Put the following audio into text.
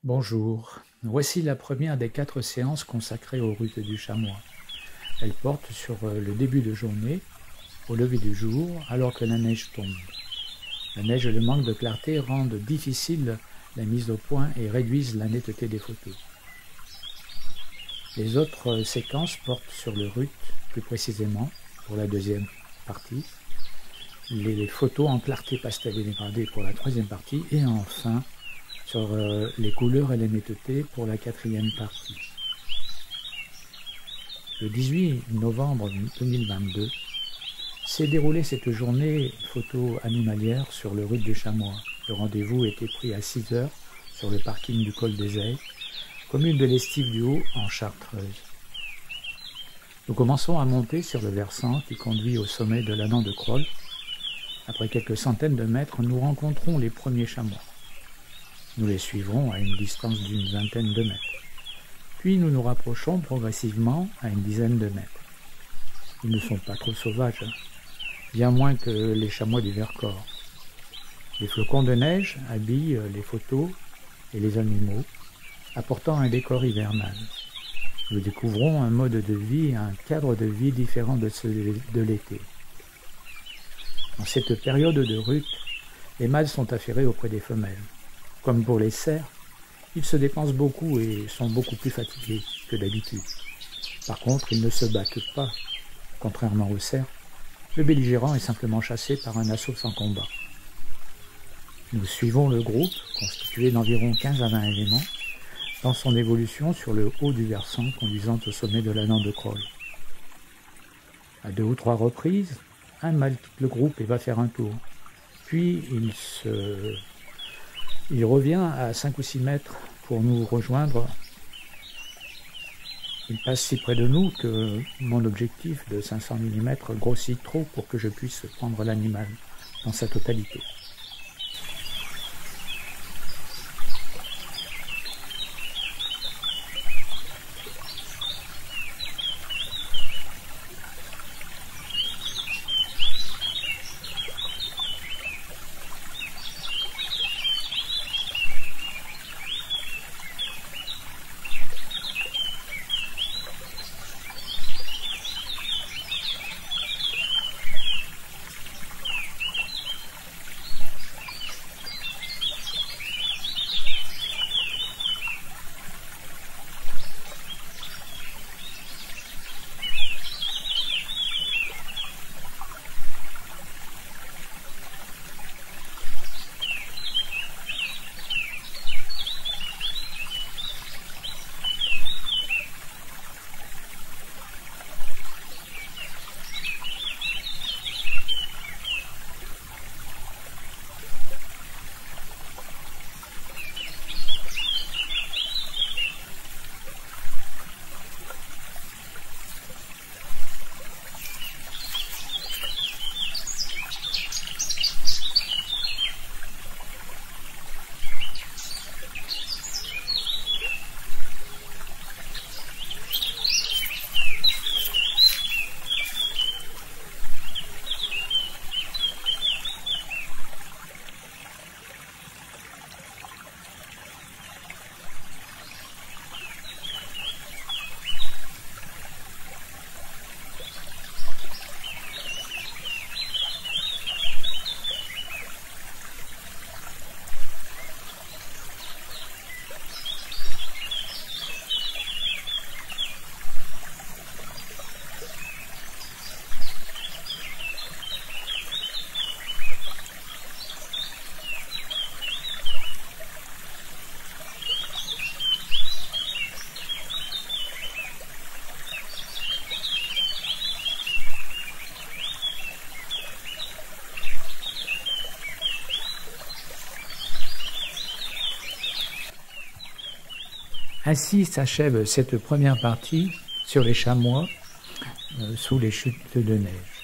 Bonjour, voici la première des 4 séances consacrées aux routes du chamois. Elle porte sur le début de journée, au lever du jour, alors que la neige tombe. La neige et le manque de clarté rendent difficile la mise au point et réduisent la netteté des photos. Les autres séquences portent sur le RUT, plus précisément, pour la deuxième partie, les photos en clarté pastel et dégradé pour la troisième partie, et enfin sur les couleurs et les nettetés pour la quatrième partie. Le 18 novembre 2022 s'est déroulée cette journée photo animalière sur le RUT du chamois. Le rendez-vous était pris à 6 h sur le parking du col des Ailles, commune de l'Estive-du-Haut en Chartreuse. Nous commençons à monter sur le versant qui conduit au sommet de l'Anan de Crolles. Après quelques centaines de mètres, nous rencontrons les premiers chamois. Nous les suivrons à une distance d'une vingtaine de mètres. Puis nous nous rapprochons progressivement à une dizaine de mètres. Ils ne sont pas trop sauvages, bien moins que les chamois du Vercors. Les flocons de neige habillent les photos et les animaux, apportant un décor hivernal. Nous découvrons un mode de vie, un cadre de vie différent de celui de l'été. En cette période de RUT, les mâles sont affairés auprès des femelles. Comme pour les cerfs, ils se dépensent beaucoup et sont beaucoup plus fatigués que d'habitude. Par contre, ils ne se battent pas. Contrairement aux cerfs, le belligérant est simplement chassé par un assaut sans combat. Nous suivons le groupe, constitué d'environ 15 à 20 éléments, dans son évolution sur le haut du versant conduisant au sommet de l'Anan de Crolles. À 2 ou 3 reprises, un mâle quitte le groupe et va faire un tour. Puis il revient à 5 ou 6 mètres pour nous rejoindre. Il passe si près de nous que mon objectif de 500 mm grossit trop pour que je puisse prendre l'animal dans sa totalité. Ainsi s'achève cette première partie sur les chamois sous les chutes de neige.